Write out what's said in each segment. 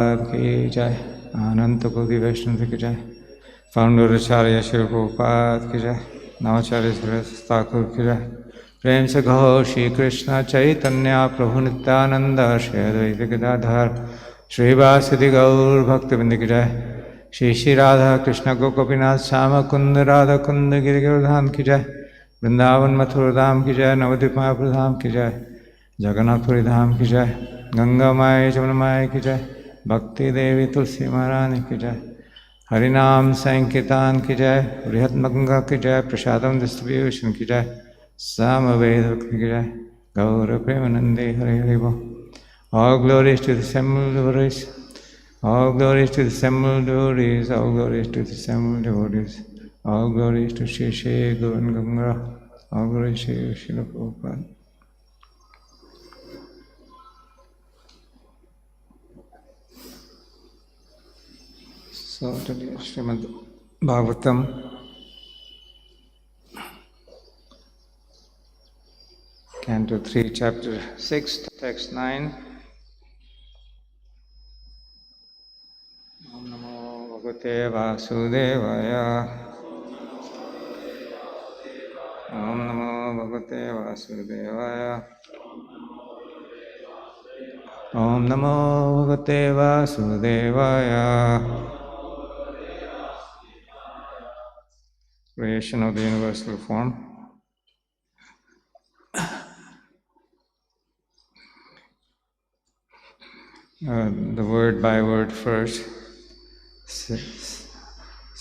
की जय, अनंत कोटि वैष्णव की जय, फाउंडर आचार्य शिल प्रभुपाद की जय, नवाचार्य ठाकुर की जय। प्रेम से कहो श्री कृष्ण चैतन्य प्रभु नित्यानंद श्री अद्वैत गदाधर श्रीवासदि गौर भक्तवृंद की जय। श्री श्री राधा कृष्ण गोपीनाथ श्याम कुंद राधा कुंद गिरिगिरधाम की जय। वृंदावन मथुरा धाम की जय, नवद्वीप मायापुर धाम की जय, जगन्नाथपुरी धाम की जय, गंगा माई जमुना माई की जय, भक्ति देवी तुलसी महारानी की जय। हरिनाम संकीर्तन की जय, बृहत गंगा की जय, प्रसादम डिस्ट्रीब्यूशन की जय, सामवेद की जय, गौर प्रेमानंदे हरे हरे बोल। All glories to the assembled devotees, all glories to the assembled devotees, all glories to the assembled devotees, all glories to Shri Shri Govind Ganga, all glories to Srila Prabhupada. So today Srimad Bhagavatam, Canto 3, Chapter 6, Text 9. Om Namo Bhagavate Vasudevaya. Om Namo Bhagavate Vasudevaya. Om Namo Bhagavate Vasudevaya. Creation of the universal form. The word by word first.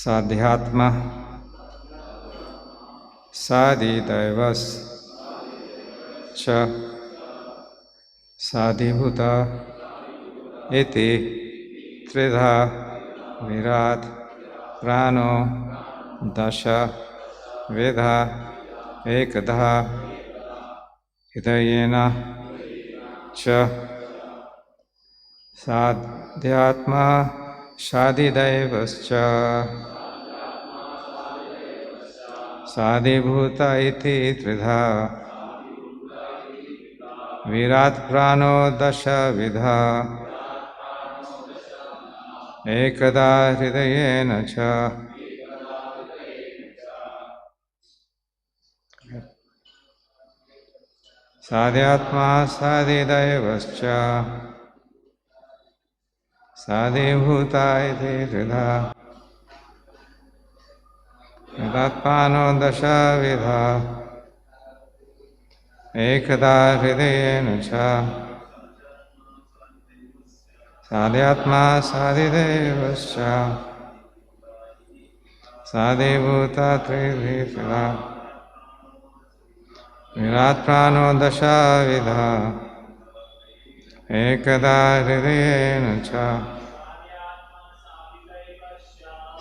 Sadhyatma, Sadidevas, Cha, Sadhibhuta, Iti, Tridha, Virat, Prano, Dasha, Vedha, Ekadha, Hidayena, Cha, Sadhyatma, Sadidevascha, Sadhibhuta iti Tridha, Virat Prano Dasha Vidha, Ekada Hridayena Cha. Sadhyatma Sadidevascha, Sadhibhuta iti Tridha, Virat Prano Dasha Vidha, Ekada Hridayena Cha. Sadhyatma Sadidevascha, Sadhibhuta Tridha, Virat Prano Dasha Vidha, Ekada Hridayena Cha.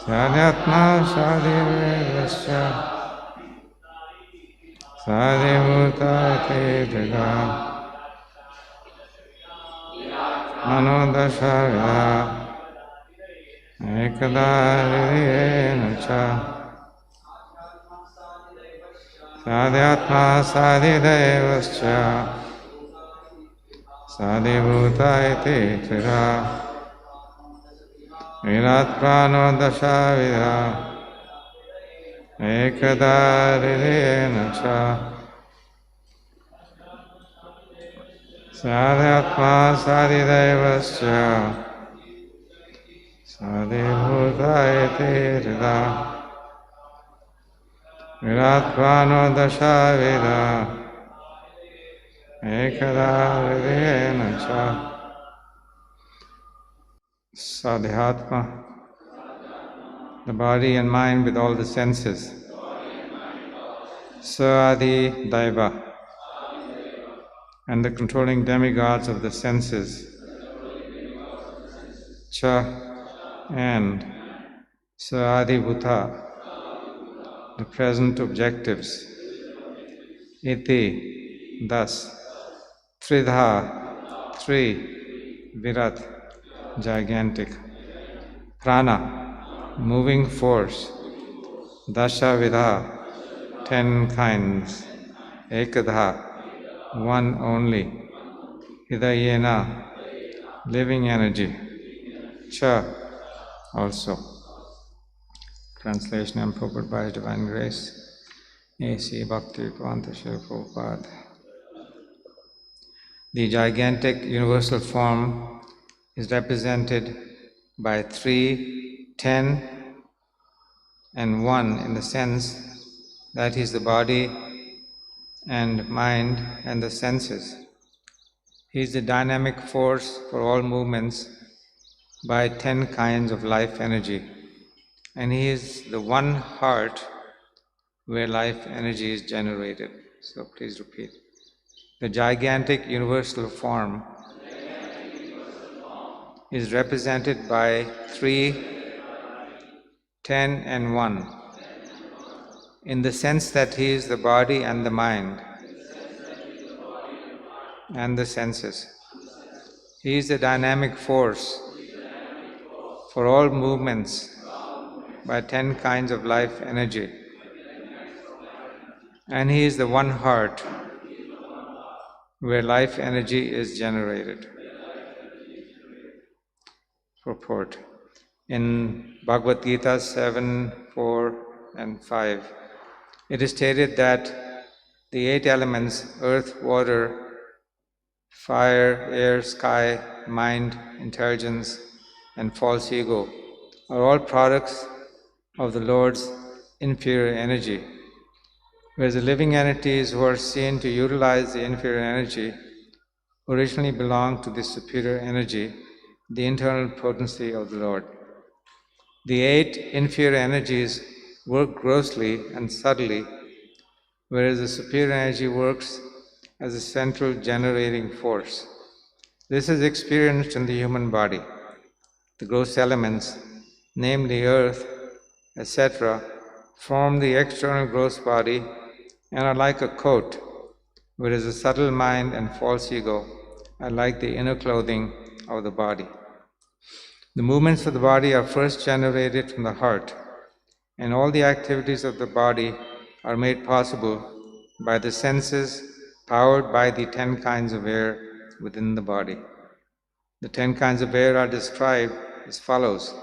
Sadhyatma Sadidevascha, Sadhibhuta Tridha, Mano Dasha Vidha, Ekada Hridayena Cha. Sadhyatma Sadidevascha, Sadhibhuta iti Tridha, Virat Prano Dasha Vidha, Ekada Hridayena Cha. Sadhyatma Sadidevascha, Sadhibhuta iti Tridha, Virat Prano Dasha Vidha, Ekada Hridayena Cha. Sadhyatma, the body and mind with all the senses. Saadi Daiva, and the controlling demigods of the senses. Cha, and Saadi Bhuta, the present objectives. Iti, thus. Tridha, three. Virat, gigantic. Prana, moving force. Dasha Vidha, 10 kinds. Ekadha, one only. Hidayena, living energy. Cha also. Translation and purport by His Divine Grace, A.C. Bhakti Kvanta Shri Prabhupada. The gigantic universal form is represented by 3, 10, and 1 in the sense that He is the body and mind and the senses. He is the dynamic force for all movements by 10 kinds of life energy, and He is the one heart where life energy is generated. So please repeat. The gigantic universal form is represented by 3, 10, and 1, in the sense that He is the body and the mind and the senses. He is the dynamic force for all movements by 10 kinds of life energy, and He is the one heart where life energy is generated. Purport. In Bhagavad Gita 7, 4, and 5, it is stated that the 8 elements, earth, water, fire, air, sky, mind, intelligence, and false ego, are all products of the Lord's inferior energy, whereas the living entities who are seen to utilize the inferior energy originally belong to the superior energy, the internal potency of the Lord. The 8 inferior energies work grossly and subtly, whereas the superior energy works as a central generating force. This is experienced in the human body. The gross elements, namely earth, etc., form the external gross body and are like a coat, whereas the subtle mind and false ego are like the inner clothing of the body. The movements of the body are first generated from the heart, and all the activities of the body are made possible by the senses powered by the 10 kinds of air within the body. The 10 kinds of air are described as follows.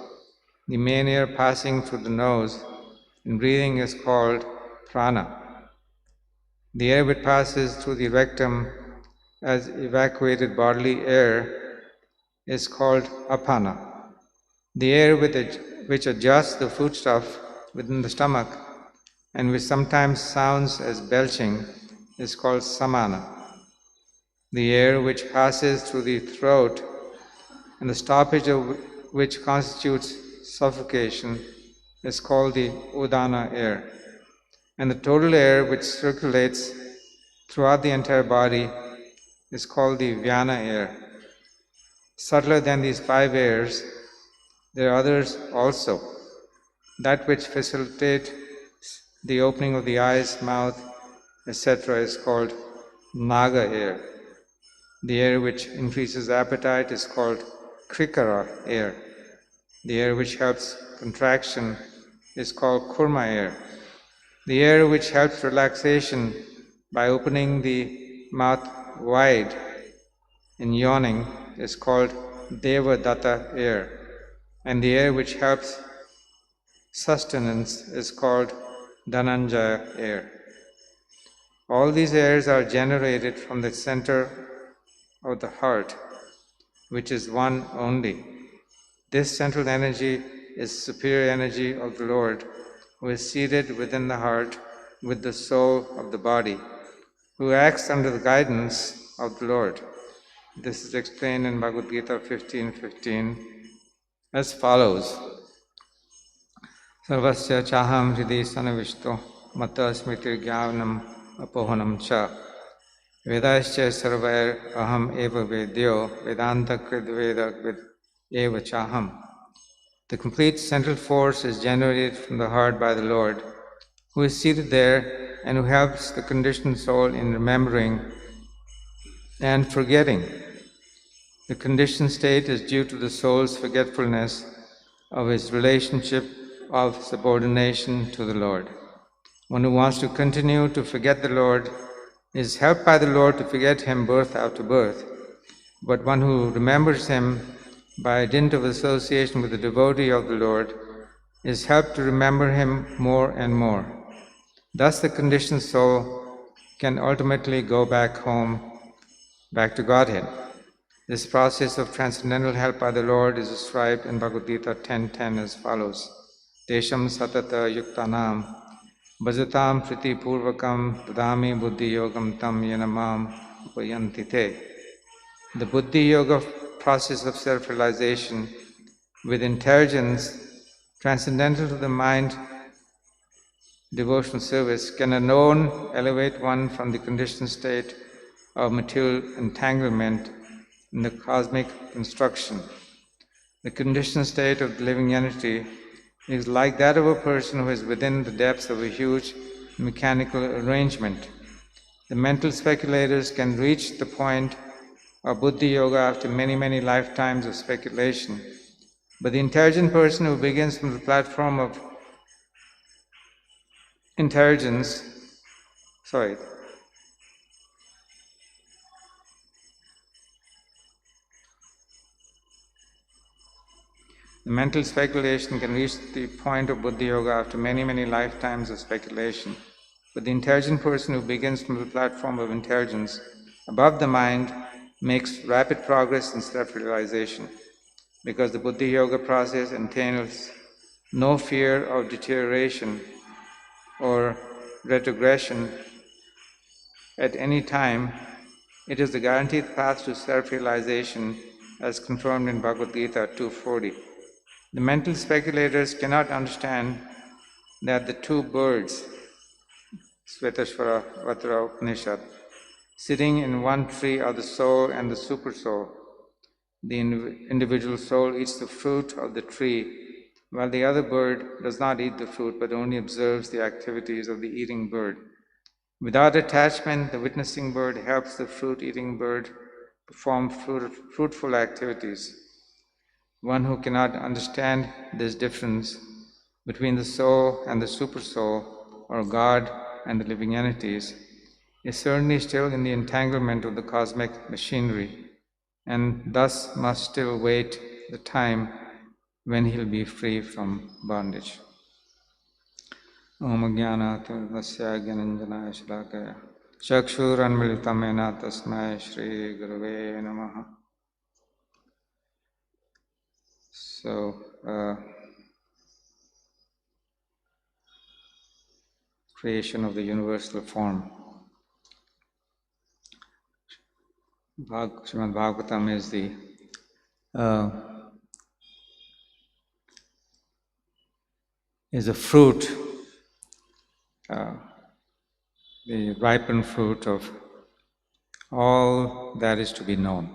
The main air passing through the nose in breathing is called prana. The air which passes through the rectum as evacuated bodily air is called apana. The air which adjusts the foodstuff within the stomach and which sometimes sounds as belching is called samana. The air which passes through the throat and the stoppage of which constitutes suffocation is called the udana air. And the total air which circulates throughout the entire body is called the vyana air. Subtler than these 5 airs, there are others also. That which facilitates the opening of the eyes, mouth, etc. is called naga air. The air which increases appetite is called krikara air. The air which helps contraction is called kurma air. The air which helps relaxation by opening the mouth wide in yawning is called devadatta air. And the air which helps sustenance is called dhananjaya air. All these airs are generated from the center of the heart, which is one only. This central energy is superior energy of the Lord, who is seated within the heart with the soul of the body, who acts under the guidance of the Lord. This is explained in Bhagavad Gita 15:15 as follows. Sarvasya chaham hridhi sanavishto mata smriti jnanam apohanam cha vedasya sarvair aham eva vedyo vedanta kridveda vid eva chaham. The complete central force is generated from the heart by the Lord, who is seated there and who helps the conditioned soul in remembering and forgetting. The conditioned state is due to the soul's forgetfulness of its relationship of subordination to the Lord. One who wants to continue to forget the Lord is helped by the Lord to forget Him birth after birth, but one who remembers Him by dint of association with the devotee of the Lord, is helped to remember him more and more. Thus the conditioned soul can ultimately go back home, back to Godhead. This process of transcendental help by the Lord is described in Bhagavad Gita 10:10 as follows. Desham satata yuktanam bhajatam priti purvakam dadami buddhi yogam tam yanamam upayanti te. The buddhi yoga process of self-realization with intelligence transcendental to the mind devotional service can alone elevate one from the conditioned state of material entanglement in the cosmic construction. The conditioned state of the living entity is like that of a person who is within the depths of a huge mechanical arrangement. The mental speculators can reach the point of buddhi yoga after many, many lifetimes of speculation. But the intelligent person who begins from the platform of intelligence, the mental speculation can reach the point of buddhi yoga after many, many lifetimes of speculation. But the intelligent person who begins from the platform of intelligence above the mind makes rapid progress in self-realization, because the buddhi yoga process entails no fear of deterioration or retrogression at any time. It is the guaranteed path to self-realization as confirmed in Bhagavad Gita 2:40. The mental speculators cannot understand that the two birds, Svetashvara Vatra Upanishad, sitting in one tree are the soul and the super soul. The individual soul eats the fruit of the tree, while the other bird does not eat the fruit but only observes the activities of the eating bird. Without attachment, the witnessing bird helps the fruit-eating bird perform fruitful activities. One who cannot understand this difference between the soul and the super soul, or God and the living entities, is certainly still in the entanglement of the cosmic machinery, and thus must still wait the time when he'll be free from bondage. Om Jnanatirvasya Gyananjanaya Shalakaya Chakshuranmilitamena Tasmai Shri Gurave Namaha. So, creation of the universal form. Srimad Bhagavatam is a fruit, the ripened fruit of all that is to be known.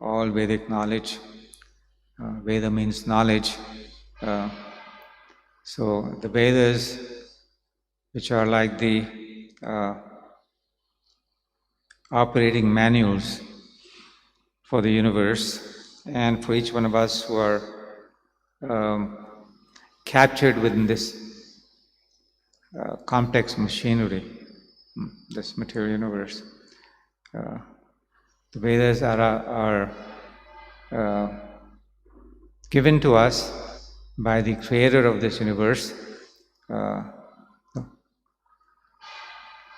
All Vedic knowledge. Veda means knowledge. So the Vedas, which are like the operating manuals for the universe, and for each one of us who are captured within this complex machinery, this material universe. The Vedas are given to us by the creator of this universe.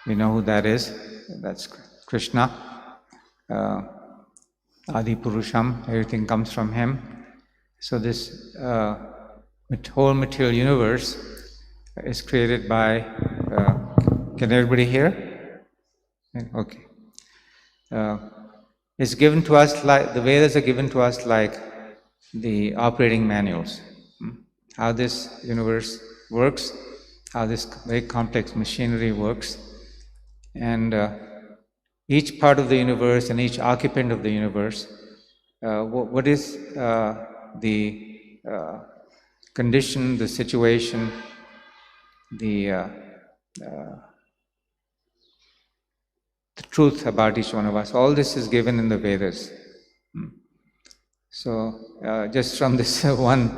We know who that is. That's Krishnna. Adi Purusham, everything comes from him. So this whole material universe is created by, can everybody hear? Okay. It's given to us like, the Vedas are given to us like the operating manuals. How this universe works, how this very complex machinery works, and each part of the universe and each occupant of the universe, what is the condition, the situation, the truth about each one of us. All this is given in the Vedas. So, just from this one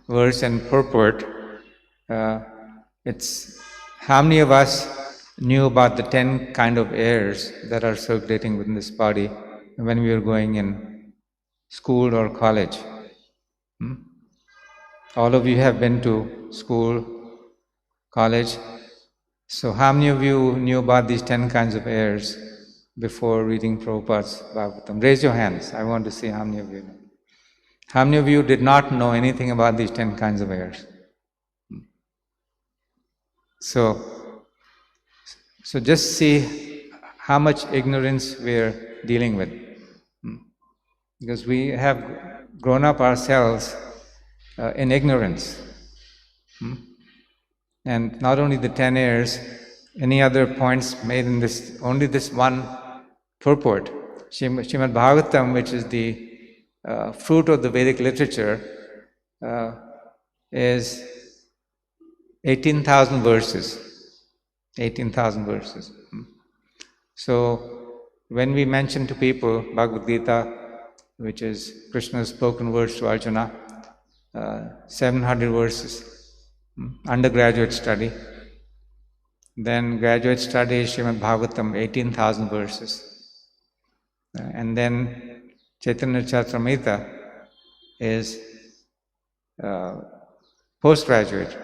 verse and purport, it's how many of us knew about the 10 kind of airs that are circulating within this body when we were going in school or college. All of you have been to school, college. So how many of you knew about these 10 kinds of airs before reading Prabhupada's Bhagavatam? Raise your hands. I want to see how many of you know. How many of you did not know anything about these 10 kinds of airs? So just see how much ignorance we're dealing with. Because we have grown up ourselves in ignorance. And not only the 10 airs, any other points made in this, only this one purport. Srimad Bhagavatam, which is the fruit of the Vedic literature, is 18,000 verses. 18,000 verses. So when we mention to people Bhagavad Gita, which is Krishna's spoken words to Arjuna, 700 verses, undergraduate study. Then graduate study is Srimad Bhagavatam, 18,000 verses. And then Chaitanya Charitamrita is postgraduate.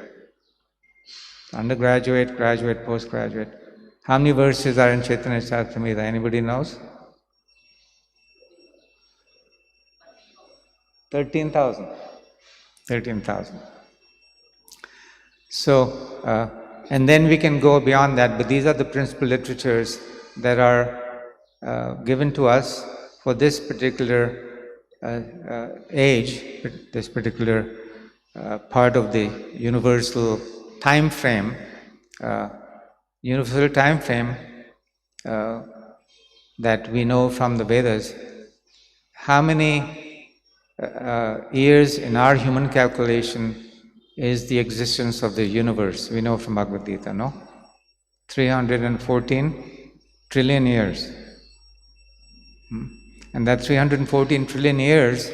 Undergraduate, graduate, postgraduate. How many verses are in Chaitanya Charitamrita? Anybody knows? 13,000. 13,000. So, and then we can go beyond that, but these are the principal literatures that are given to us for this particular age, this particular part of the universal time frame, that we know from the Vedas. How many years in our human calculation is the existence of the universe? We know from Bhagavad Gita, no? 314 trillion years. And that 314 trillion years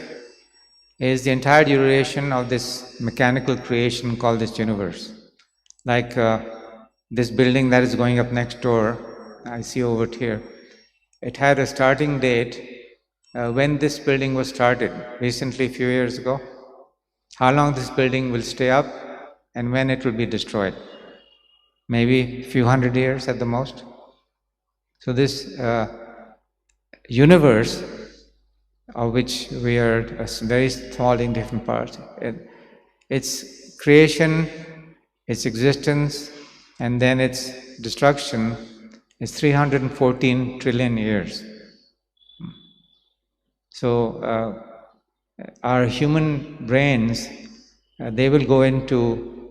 is the entire duration of this mechanical creation called this universe. Like this building that is going up next door, I see over here, it had a starting date when this building was started, recently, a few years ago. How long this building will stay up and when it will be destroyed. Maybe a few hundred years at the most. So this universe, of which we are a very small indifferent part, its creation, its existence, and then its destruction is 314 trillion years. So our human brains, they will go into,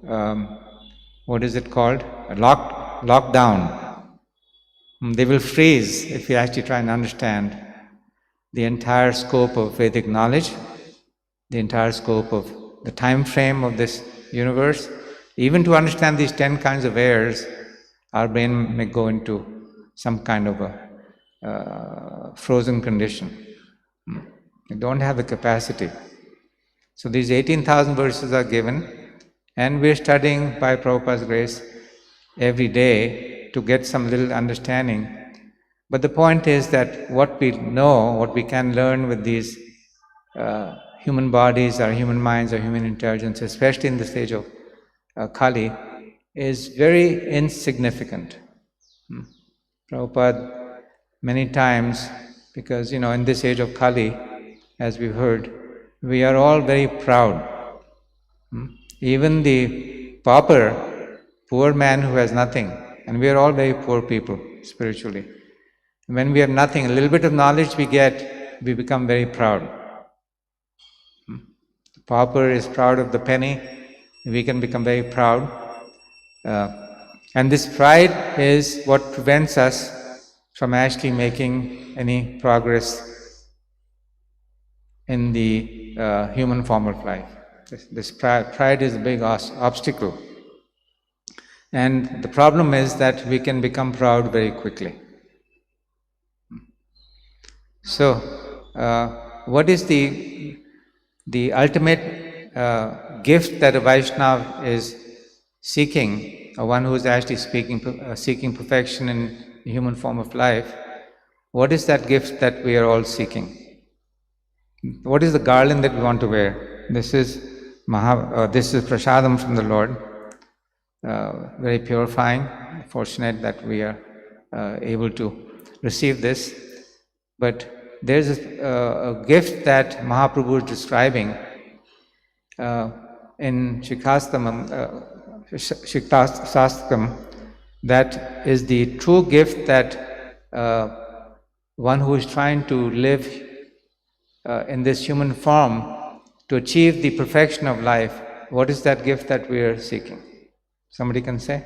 what is it called? A lockdown. They will freeze if you actually try and understand the entire scope of Vedic knowledge, the entire scope of the time frame of this universe. Even to understand these 10 kinds of airs, our brain may go into some kind of a frozen condition. You don't have the capacity. So these 18,000 verses are given, and we're studying by Prabhupada's grace every day to get some little understanding. But the point is that what we know, what we can learn with these human bodies, our human minds, our human intelligence, especially in the stage of Kali, is very insignificant. Prabhupada many times, because in this age of Kali, as we've heard, we are all very proud. Even the pauper, poor man who has nothing, and we are all very poor people spiritually. When we have nothing, a little bit of knowledge we get, we become very proud. The pauper is proud of the penny, we can become very proud. And this pride is what prevents us from actually making any progress in the human form of life. This pride is a big obstacle. And the problem is that we can become proud very quickly. So, what is the ultimate gift that a Vaishnava is seeking, or one who is actually seeking perfection in the human form of life? What is that gift that we are all seeking? What is the garland that we want to wear? This is prasadam from the Lord, very purifying. Fortunate that we are able to receive this. But there's a gift that Mahaprabhu is describing in Shikshastakam, that is the true gift that one who is trying to live in this human form to achieve the perfection of life. What is that gift that we are seeking? Somebody can say?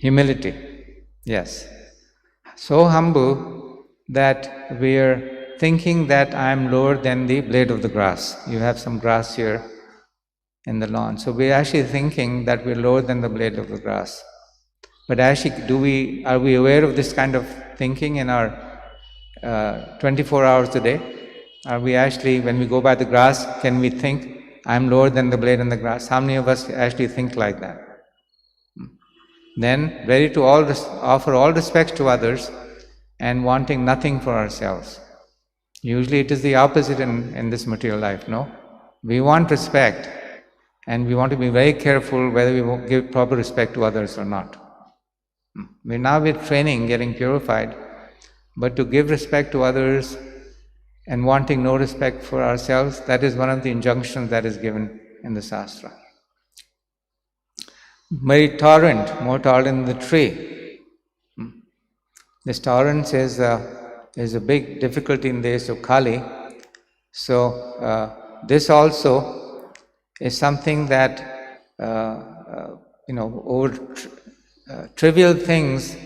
Humility. Yes. So humble that we are thinking that I am lower than the blade of the grass. You have some grass here in the lawn. So we're actually thinking that we're lower than the blade of the grass. But actually, are we aware of this kind of thinking in our 24 hours a day? Are we actually, when we go by the grass, can we think, I'm lower than the blade in the grass? How many of us actually think like that? Then, ready to offer all respect to others and wanting nothing for ourselves. Usually it is the opposite in this material life, no? We want respect, and we want to be very careful whether we give proper respect to others or not. We're now with training, getting purified, but to give respect to others and wanting no respect for ourselves, that is one of the injunctions that is given in the Shastra. Very tolerant, more tolerant than the tree. This tolerance is a big difficulty in the days of Kali. So this also is something that over trivial things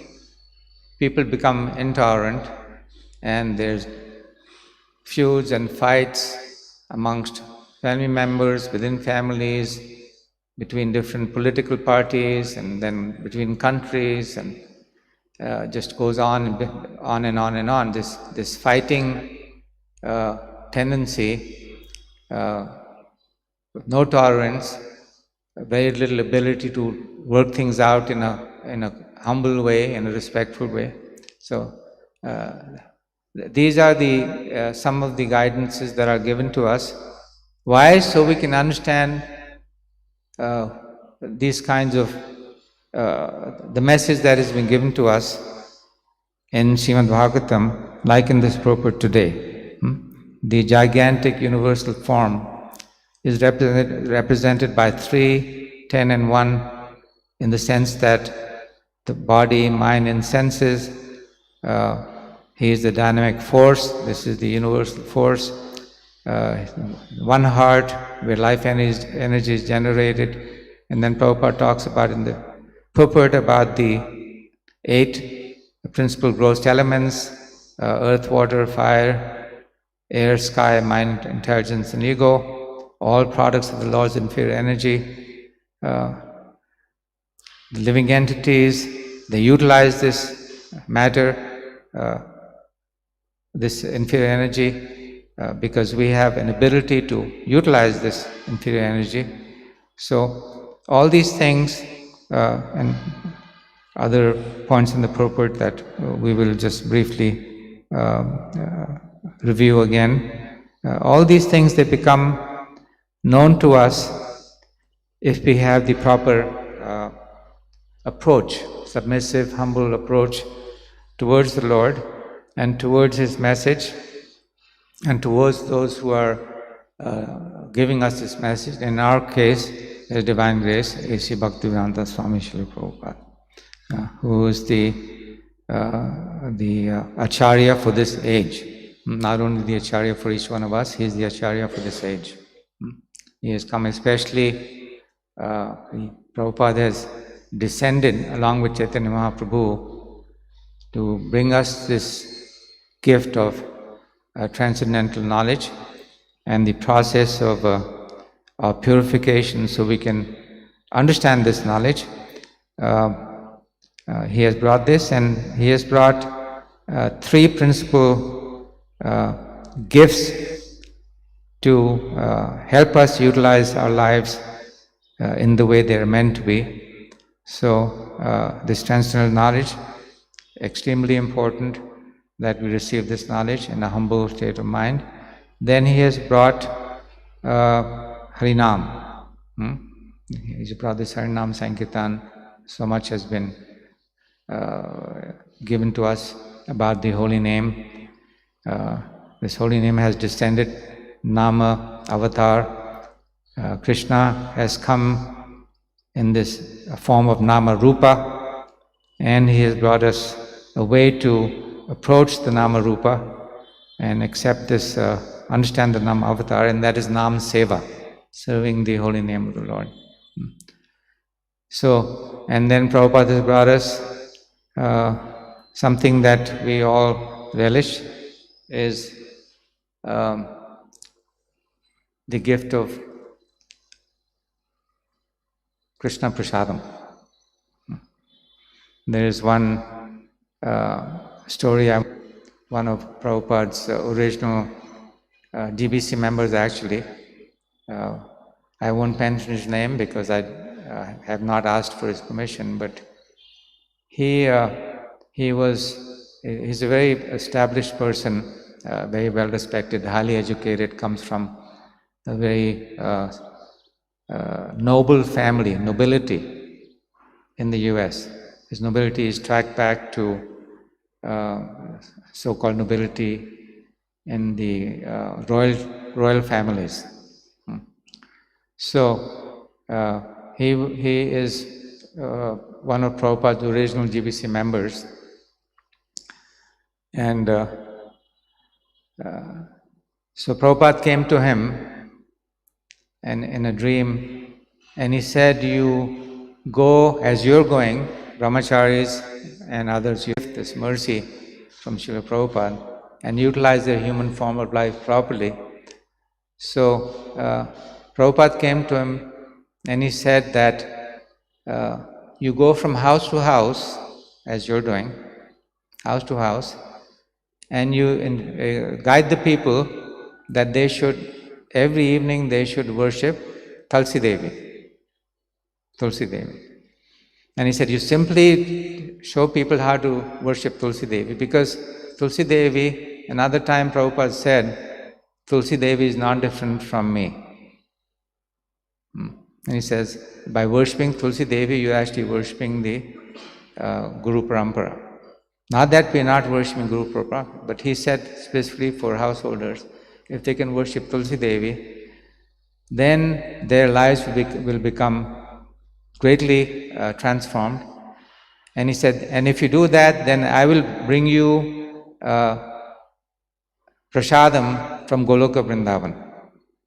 people become intolerant, and there's feuds and fights amongst family members, within families, between different political parties, and then between countries, and just goes on and on and on. This fighting tendency, no tolerance, very little ability to work things out in a humble way, in a respectful way. So these are the some of the guidances that are given to us. Why? So we can understand these kinds of the message that has been given to us in Srimad Bhagavatam, like in this purport today. The gigantic universal form is represented by 3, 10 and 1, in the sense that the body, mind and senses, he is the dynamic force, this is the universal force. One heart where life energy is generated, and then Prabhupada talks about in the purport about the 8 principal gross elements, earth, water, fire, air, sky, mind, intelligence and ego, all products of the Lord's inferior energy. The living entities, they utilize this matter, this inferior energy, because we have an ability to utilize this inferior energy. So all these things and other points in the purport that we will just briefly review again. All these things, they become known to us if we have the proper approach, submissive, humble approach towards the Lord and towards His message and towards those who are giving us this message. In our case, His Divine Grace, A.C. Bhaktivedanta Swami Srila Prabhupada, who is the Acharya for this age. Not only the Acharya for each one of us, he is the Acharya for this age. He has come especially, Prabhupada has descended along with Chaitanya Mahaprabhu to bring us this gift of transcendental knowledge and the process of purification, so we can understand this knowledge. He has brought this, and he has brought 3 principal gifts to help us utilize our lives in the way they are meant to be. So this transcendental knowledge, extremely important. that we receive this knowledge in a humble state of mind. Then he has brought Harinam. He's brought this Harinam Sankirtan. So much has been given to us about the holy name. This holy name has descended, Nama, avatar. Krishna has come in this form of Nama Rupa, and he has brought us a way to approach the Nama Rupa and accept this, understand the Nama avatar, and that is Nam Seva, serving the holy name of the Lord. So, and then Prabhupada has brought us something that we all relish, is the gift of Krishna Prasadam. There is one story, one of Prabhupada's original GBC members actually. I won't mention his name because I have not asked for his permission, but he's a very established person, very well respected, highly educated, comes from a very noble family, nobility in the US. His nobility is tracked back to so-called nobility in the royal families. So he is one of Prabhupada's original GBC members, and so Prabhupada came to him and in a dream, and he said, "You go as you're going, brahmacharis and others, you have this mercy from Srila Prabhupada and utilize their human form of life properly." So Prabhupada came to him and he said that you go from house to house, as you're doing, house to house, and you guide the people that they should, every evening they should worship Tulsi Devi. Tulsi Devi. And he said, you simply show people how to worship Tulsi Devi, because Tulsi Devi, another time Prabhupada said, Tulsi Devi is not different from me. And he says, by worshipping Tulsi Devi, you're actually worshipping the Guru Parampara. Not that we're not worshipping Guru Parampara, but he said specifically for householders, if they can worship Tulsi Devi, then their lives will become greatly transformed. And he said, and if you do that, then I will bring you prasadam from Goloka Vrindavan.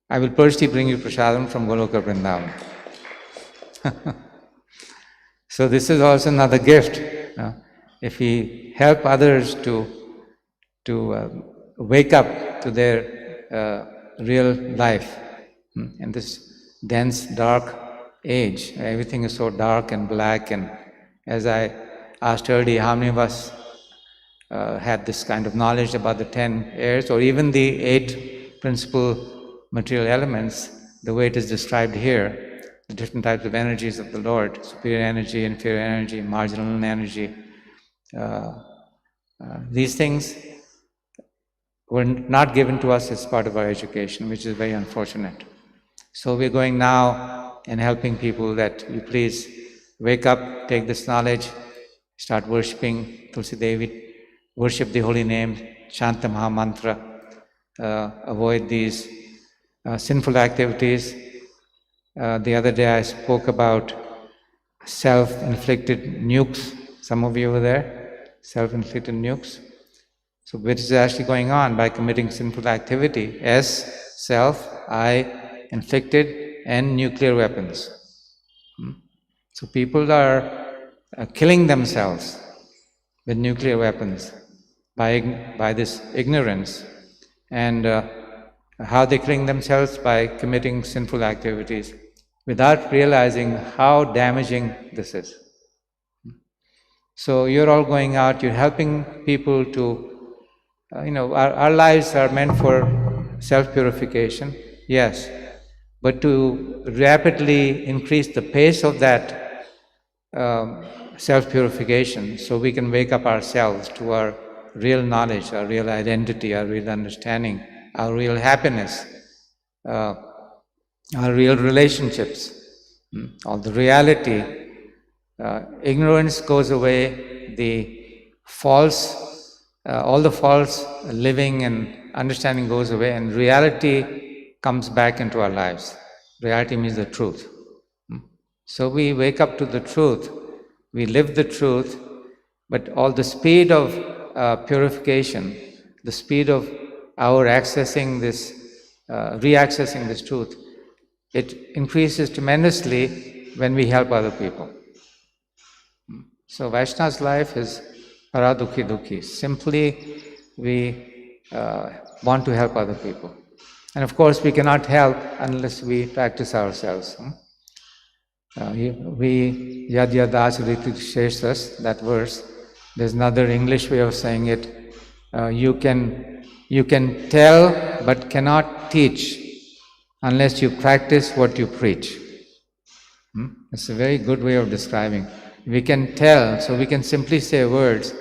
I will personally bring you prasadam from Goloka Vrindavan. So this is also another gift. If we help others to wake up to their real life in this dense, dark age, everything is so dark and black, and as I asked earlier, how many of us had this kind of knowledge about the 10 airs, or even the 8 principal material elements, the way it is described here, the different types of energies of the Lord, superior energy, inferior energy, marginal energy. These things were not given to us as part of our education, which is very unfortunate. So we're going now and helping people that you please wake up, take this knowledge, start worshipping Tulsi Devi, worship the holy name, chant the Maha Mantra, avoid these sinful activities. The other day I spoke about self-inflicted nukes. Some of you were there, self-inflicted nukes. So which is actually going on by committing sinful activity. S, self, I, inflicted, and nuclear weapons. So people are killing themselves with nuclear weapons by this ignorance. And how they're killing themselves? By committing sinful activities without realizing how damaging this is. So you're all going out, you're helping people to, our lives are meant for self-purification, yes, but to rapidly increase the pace of that self-purification so we can wake up ourselves to our real knowledge, our real identity, our real understanding, our real happiness, our real relationships, all the reality. Ignorance goes away, all the false living and understanding goes away, and reality comes back into our lives. Reality means the truth. So we wake up to the truth, we live the truth, but all the speed of purification, the speed of our accessing this, reaccessing this truth, it increases tremendously when we help other people. So Vaishnava's life is paradukhi dukhi. Simply, we want to help other people. And of course, we cannot help unless we practice ourselves. We yad yadas riti sheshas, that verse, there's another English way of saying it. You can tell but cannot teach unless you practice what you preach. It's a very good way of describing. We can tell, so we can simply say words,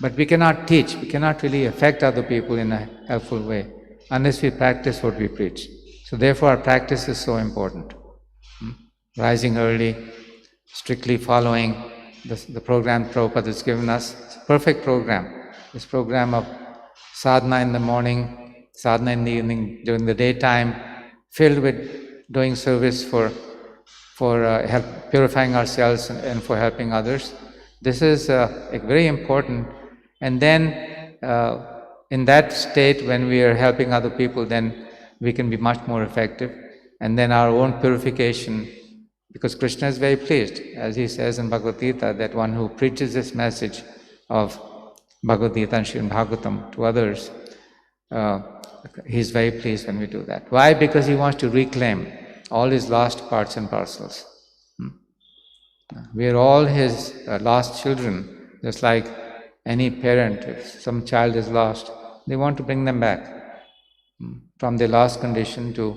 but we cannot teach, we cannot really affect other people in a helpful way unless we practice what we preach. So therefore our practice is so important. Rising early, strictly following the program Prabhupada has given us. It's a perfect program. This program of sadhana in the morning, sadhana in the evening, during the daytime, filled with doing service for purifying ourselves and for helping others. This is very important. And then in that state, when we are helping other people, then we can be much more effective. And then our own purification, because Krishna is very pleased, as he says in Bhagavad Gita, that one who preaches this message of Bhagavad Gita and Srimad Bhagavatam to others, he's very pleased when we do that. Why? Because he wants to reclaim all his lost parts and parcels. We are all his lost children, just like any parent. If some child is lost, they want to bring them back from their lost condition to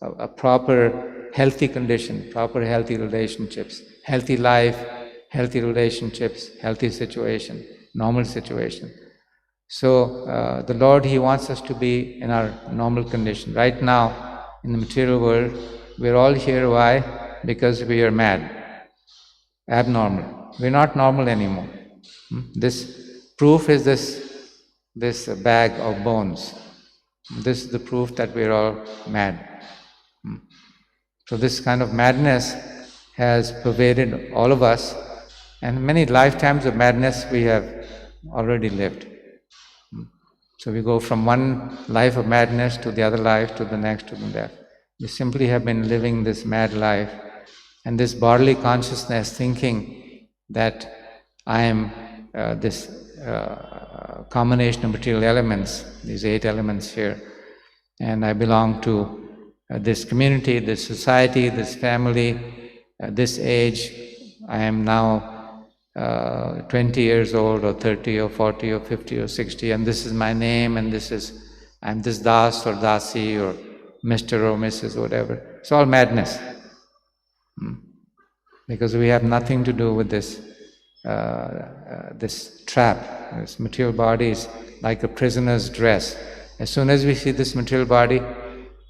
a proper healthy condition, proper healthy relationships, healthy life, healthy relationships, healthy situation, normal situation. So the Lord, He wants us to be in our normal condition. Right now, in the material world, we're all here. Why? Because we are mad, abnormal. We're not normal anymore. This proof is this bag of bones. This is the proof that we're all mad. So this kind of madness has pervaded all of us, and many lifetimes of madness we have already lived. So we go from one life of madness to the other life, to the next, to the next. We simply have been living this mad life, and this bodily consciousness thinking that I am this combination of material elements, these 8 elements here, and I belong to this community, this society, this family, this age. I am now 20 years old, or 30 or 40 or 50 or 60, and this is my name, and I'm this Das or Dasi or Mr. or Mrs. whatever. It's all madness. Because we have nothing to do with this this trap. This material body is like a prisoner's dress. As soon as we see this material body,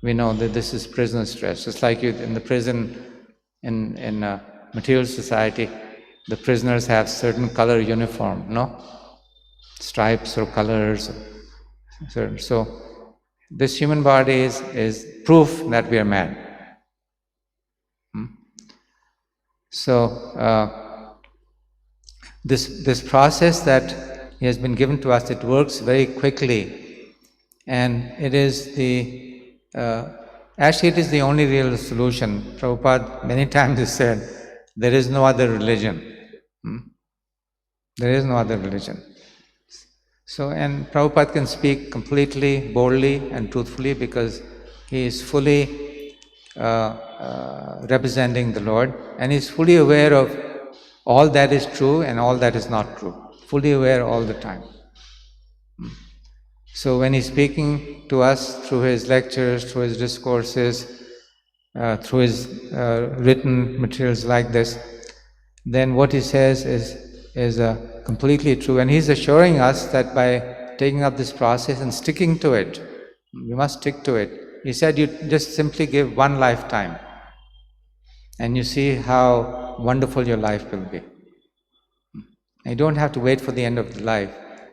we know that this is prisoner's dress. Just like you in the prison, in material society, the prisoners have certain color uniform, no? Stripes or colors. So this human body is proof that we are mad. So this process that has been given to us, it works very quickly, and it is actually it is the only real solution. Prabhupada many times has said, there is no other religion. There is no other religion. So, and Prabhupada can speak completely, boldly and truthfully because he is fully representing the Lord, and he is fully aware of all that is true and all that is not true. Fully aware all the time. So when he's speaking to us through his lectures, through his discourses, through his written materials like this, then what he says is completely true. And he's assuring us that by taking up this process and sticking to it. You must stick to it. He said you just simply give one lifetime and you see how wonderful your life will be. You don't have to wait for the end of the life.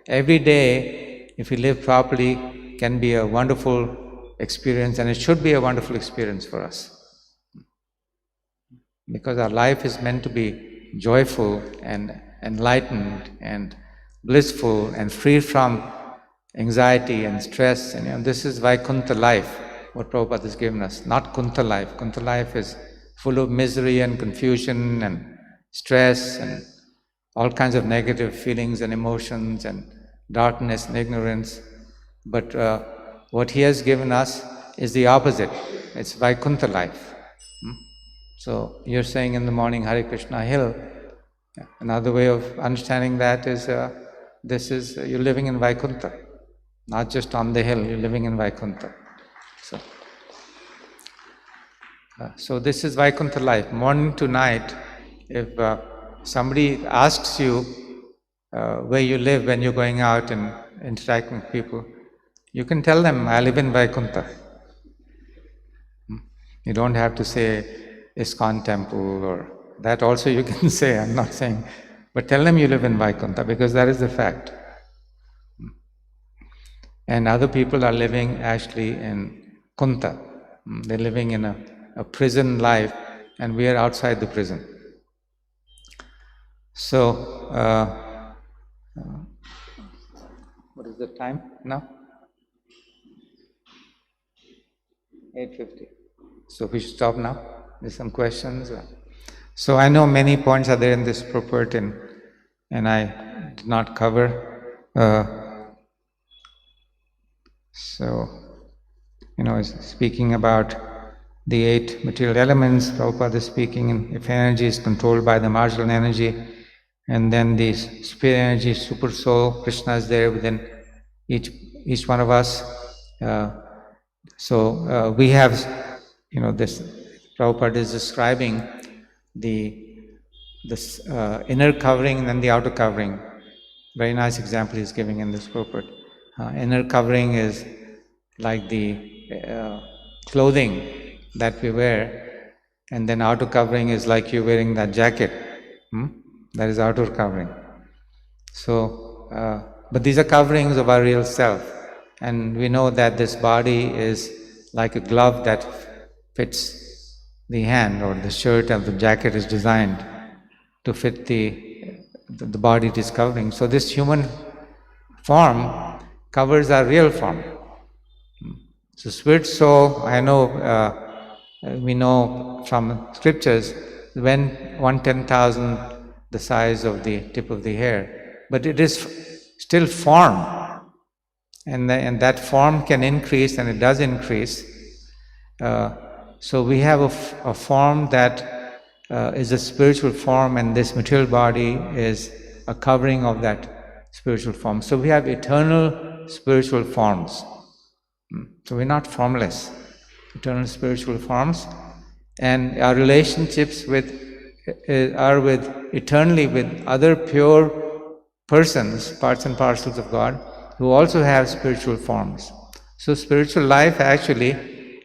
Every day, if you live properly, can be a wonderful experience, and it should be a wonderful experience for us. Because our life is meant to be joyful and enlightened and blissful and free from anxiety and stress. And this is Vaikuntha life, what Prabhupada has given us, not Kuntha life. Kuntha life is full of misery and confusion and stress and all kinds of negative feelings and emotions and darkness and ignorance. But what he has given us is the opposite. It's Vaikuntha life. So you're saying in the morning Hare Krishna Hill. Another way of understanding that is you're living in Vaikuntha. Not just on the hill, you're living in Vaikuntha. So this is Vaikuntha life. Morning to night, if somebody asks you where you live when you're going out and interacting with people, you can tell them, I live in Vaikuntha. You don't have to say ISKCON temple, or that also you can say, I'm not saying. But tell them you live in Vaikuntha, because that is the fact. And other people are living actually in Kunta. They're living in a prison life, and we are outside the prison. So, what is the time now? 8:50. So we should stop now. There's some questions. So I know many points are there in this purport, and I did not cover. So, speaking about the 8 material elements, Prabhupada is speaking, if energy is controlled by the marginal energy, and then the spirit energy, super soul, Krishna is there within each one of us. So we have, this, Prabhupada is describing this inner covering and then the outer covering. Very nice example he's giving in this purport. Inner covering is like the clothing that we wear, and then outer covering is like you're wearing that jacket. That is outer covering. So, but these are coverings of our real self, and we know that this body is like a glove that fits the hand, or the shirt or the jacket is designed to fit the body it is covering. So this human form covers our real form. So spirit soul, I know, we know from scriptures, when 1/10,000 the size of the tip of the hair, but it is still form, and that form can increase, and it does increase. So we have a form that is a spiritual form, and this material body is a covering of that spiritual form. So we have eternal spiritual forms. So we're not formless, eternal spiritual forms, and our relationships are eternally with other pure persons, parts and parcels of God, who also have spiritual forms. So spiritual life actually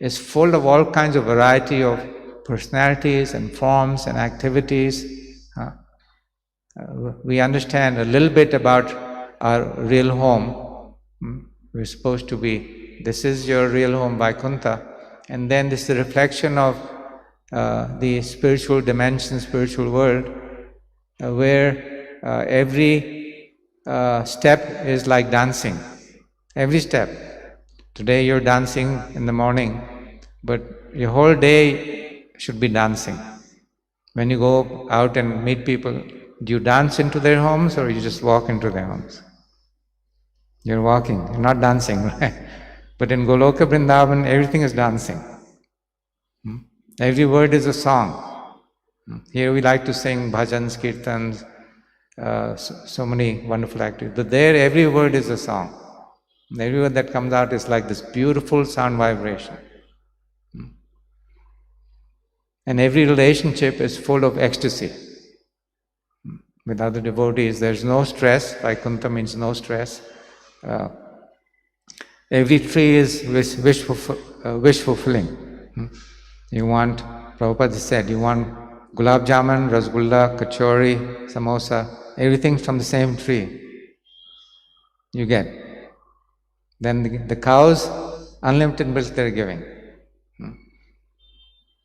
is full of all kinds of variety of personalities and forms and activities. We understand a little bit about our real home. We're supposed to be, this is your real home, Vaikuntha, and then this is the reflection of the spiritual dimension, spiritual world, where every step is like dancing. Every step. Today you're dancing in the morning, but your whole day should be dancing. When you go out and meet people, do you dance into their homes, or you just walk into their homes? You're walking, you're not dancing, right? But in Goloka Vrindavan, everything is dancing. Every word is a song. Here we like to sing bhajans, kirtans, so many wonderful activities. But there, every word is a song. Every word that comes out is like this beautiful sound vibration. And every relationship is full of ecstasy. With other devotees, there's no stress. Vaikuntha means no stress. Uh, every tree is wish fulfilling. You want, Prabhupada said, you want gulab jamun, rasgulla, kachori, samosa, everything from the same tree you get. Then the cows, unlimited milk they're giving.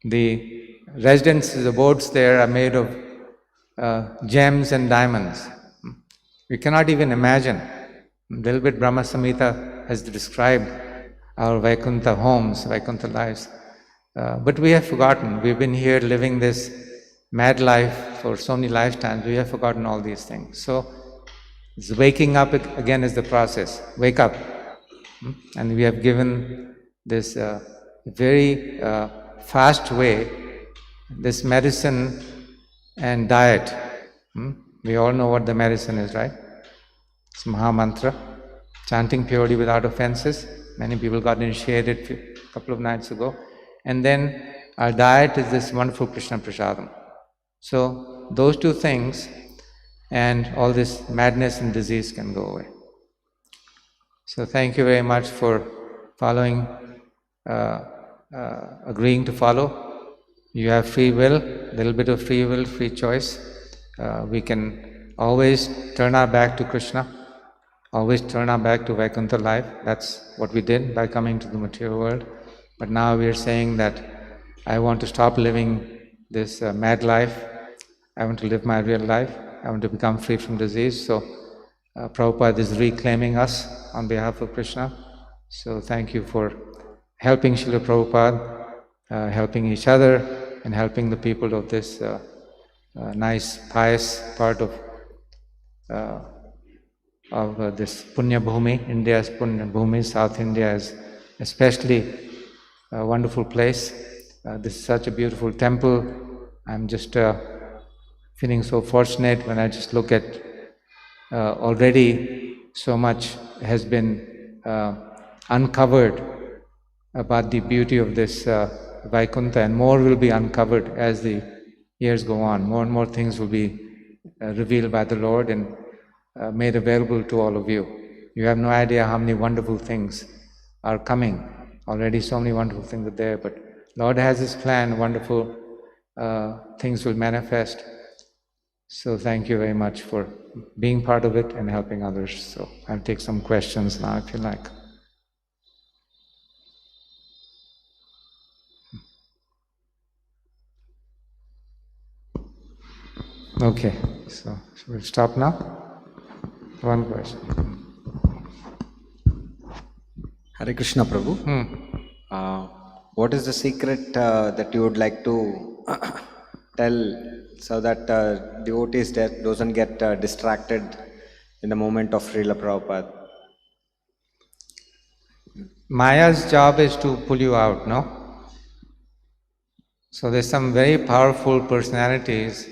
The residences, the boats there are made of gems and diamonds. We cannot even imagine. A little bit Brahma Samhita has described our Vaikuntha homes, Vaikuntha lives. But we have forgotten. We've been here living this mad life for so many lifetimes. We have forgotten all these things. So, waking up again is the process. Wake up. And we have given this very fast way, this medicine and diet. We all know what the medicine is, right? It's Maha Mantra, chanting purely without offenses. Many people got initiated a couple of nights ago. And then our diet is this wonderful Krishna Prasadam. So those two things and all this madness and disease can go away. So thank you very much for following, agreeing to follow. You have free will, a little bit of free will, free choice. We can always turn our back to Krishna, always turn our back to Vaikuntha life. That's what we did by coming to the material world. But now we are saying that I want to stop living this mad life. I want to live my real life. I want to become free from disease. So Prabhupada is reclaiming us on behalf of Krishna. So thank you for helping Srila Prabhupada, helping each other, and helping the people of this nice, pious part of this Punya Bhumi. India's Punya Bhumi, South India is especially a wonderful place. This is such a beautiful temple. I'm just feeling so fortunate when I just look at already so much has been uncovered about the beauty of this Vaikuntha, and more will be uncovered as the years go on. More and more things will be revealed by the Lord and made available to all of you. You have no idea how many wonderful things are coming. Already so many wonderful things are there, but Lord has His plan, wonderful things will manifest. So thank you very much for being part of it and helping others. So I'll take some questions now if you like. Okay, so we'll stop now. One question. Hare Krishna Prabhu. What is the secret that you would like to tell so that devotees doesn't get distracted in the moment of Srila Prabhupada? Maya's job is to pull you out, no? So there's some very powerful personalities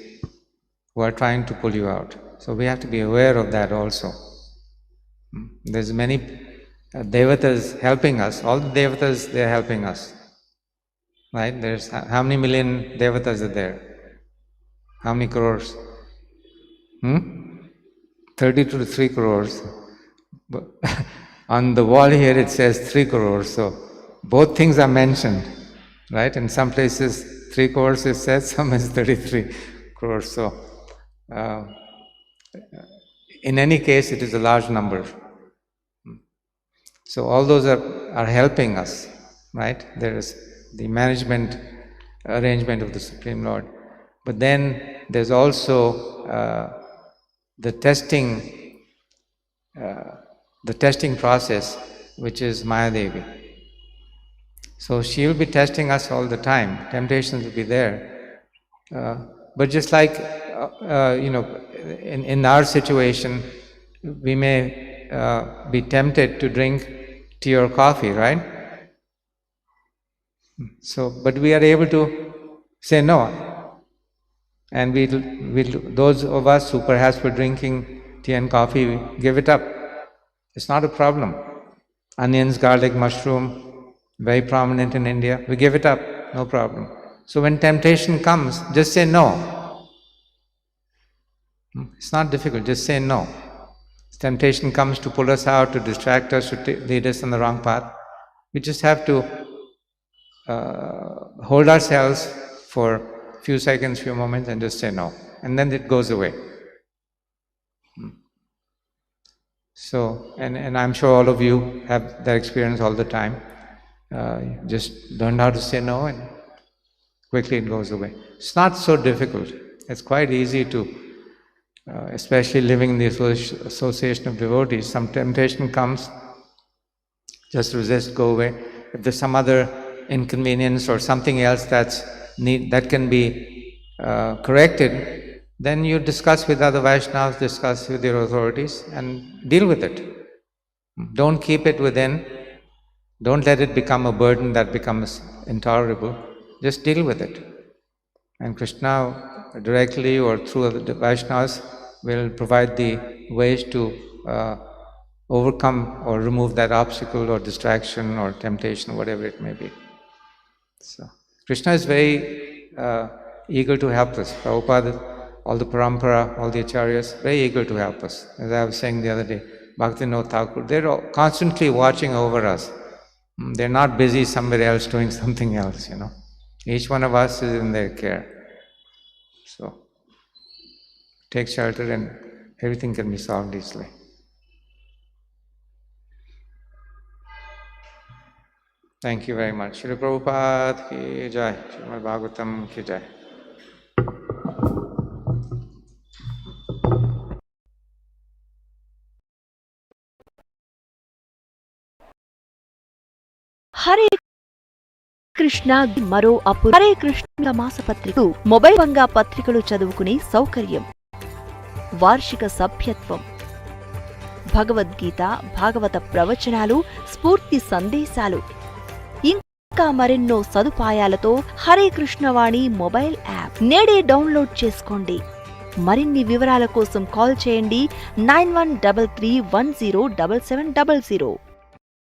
who are trying to pull you out. So we have to be aware of that also. There's many devatas helping us. All the devatas, they're helping us. Right? There's how many million devatas are there? How many crores? 32 to 3 crores. But on the wall here it says 3 crores. So both things are mentioned. Right? In some places 3 crores is said, some is 33 crores. So in any case, it is a large number. So all those are helping us, right? There is the management arrangement of the Supreme Lord. But then there's also the testing process, which is Maya Devi. So she will be testing us all the time. Temptations will be there. But just like, in our situation, we may be tempted to drink tea or coffee, right? So, but we are able to say no. And those of us who perhaps were drinking tea and coffee, we give it up. It's not a problem. Onions, garlic, mushroom, very prominent in India. We give it up, no problem. So when temptation comes, just say no. It's not difficult, just say no. temptation comes to pull us out, to distract us, to lead us on the wrong path, we just have to hold ourselves for a few seconds, few moments, and just say no. And then it goes away. So, and I'm sure all of you have that experience all the time. Just learn how to say no, and quickly it goes away. It's not so difficult. It's quite easy to, especially living in the association of devotees. Some temptation comes, just resist, go away. If there's some other inconvenience or something else that can be corrected, then you discuss with other Vaishnavas, discuss with your authorities, and deal with it. Don't keep it within. Don't let it become a burden that becomes intolerable. Just deal with it. And Krishna, directly or through the Vaishnavas, will provide the ways to overcome or remove that obstacle or distraction or temptation, whatever it may be. So, Krishna is very eager to help us. Prabhupada, all the parampara, all the acharyas, very eager to help us. As I was saying the other day, Bhaktivinoda Thakur, they're constantly watching over us. They're not busy somewhere else doing something else, Each one of us is in their care. So, take shelter and everything can be solved easily. Thank you very much. Shri Prabhupada ki jai, Srimad Bhagavatam ki jai. Hare Krishna మరో అప్పుడు హరే కృష్ణ మాస పత్రిక mobile Vanga పత్రికలు చదువుకునే సౌకర్యం, వార్షిక సభ్యత్వం, భగవద్గీత, భాగవత ప్రవచనాలు, స్ఫూర్తి సందేశాలు, ఇంకా మరెన్నో సదుపాయాలతో హరే కృష్ణవాణి మొబైల్ యాప్ నేడే డౌన్లోడ్ చేసుకోండి. మరిన్ని వివరాల కోసం కాల్ చేయండి 9133107700.